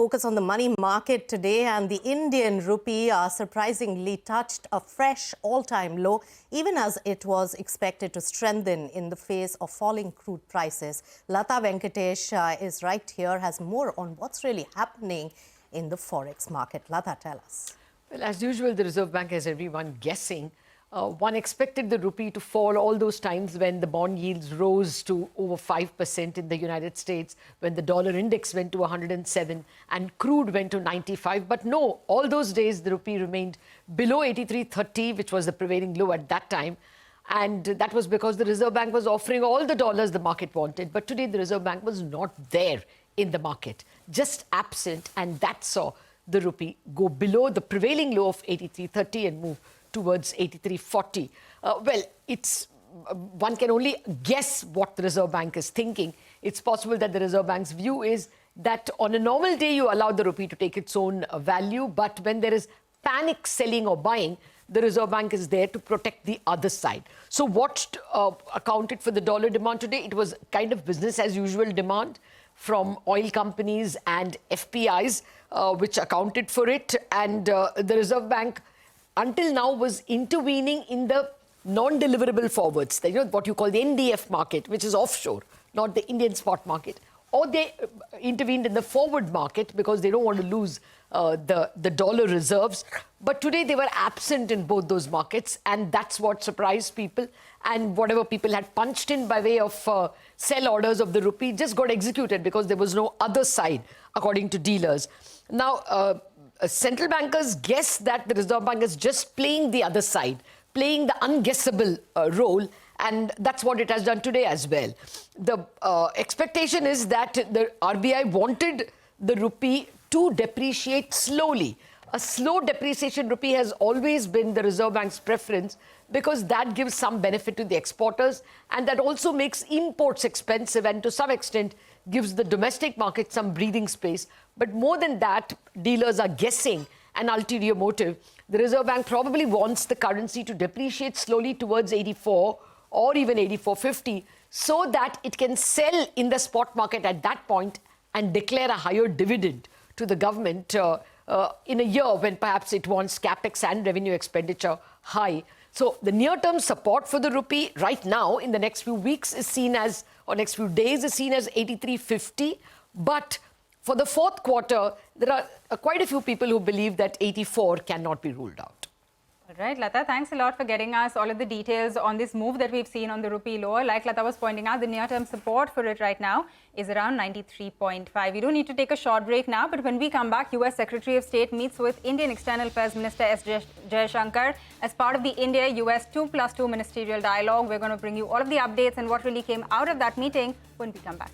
focus on the money market today, and the Indian rupee surprisingly touched a fresh all-time low, even as it was expected to strengthen in the face of falling crude prices. Latha Venkatesh is right here, has more on what's really happening in the forex market. Latha, tell us. Well, as usual, the Reserve Bank has everyone guessing. One expected the rupee to fall all those times when the bond yields rose to over 5% in the United States, when the dollar index went to 107 and crude went to 95. But no, all those days the rupee remained below 83.30, which was the prevailing low at that time. And that was because the Reserve Bank was offering all the dollars the market wanted. But today the Reserve Bank was not there in the market, just absent. And that saw the rupee go below the prevailing low of 83.30 and move towards 83.40. Well, one can only guess what the Reserve Bank is thinking. It's possible that the Reserve Bank's view is that on a normal day, you allow the rupee to take its own value. But when there is panic selling or buying, the Reserve Bank is there to protect the other side. So what accounted for the dollar demand today? It was kind of business as usual demand from oil companies and FPIs, which accounted for it. And the Reserve Bank until now was intervening in the non-deliverable forwards, what you call the NDF market, which is offshore, not the Indian spot market. Or they intervened in the forward market because they don't want to lose the dollar reserves. But today they were absent in both those markets, and that's what surprised people. And whatever people had punched in by way of sell orders of the rupee just got executed because there was no other side, according to dealers. Now, central bankers guess that the Reserve Bank is just playing the other side, playing the unguessable role, and that's what it has done today as well. The expectation is that the RBI wanted the rupee to depreciate slowly. A slow depreciation rupee has always been the Reserve Bank's preference because that gives some benefit to the exporters, and that also makes imports expensive and to some extent gives the domestic market some breathing space. But more than that, dealers are guessing an ulterior motive. The Reserve Bank probably wants the currency to depreciate slowly towards 84 or even 84.50 so that it can sell in the spot market at that point and declare a higher dividend to the government in a year when perhaps it wants capex and revenue expenditure high. So the near-term support for the rupee right now in the next few weeks is seen as, or next few days is seen as 83.50. But for the fourth quarter, there are quite a few people who believe that 84 cannot be ruled out. All right, Latha, thanks a lot for getting us all of the details on this move that we've seen on the rupee lower. Like Latha was pointing out, the near-term support for it right now is around 93.5. We do need to take a short break now, but when we come back, US Secretary of State meets with Indian External Affairs Minister S. Jaishankar as part of the India-US 2+2 ministerial dialogue. We're going to bring you all of the updates and what really came out of that meeting when we come back.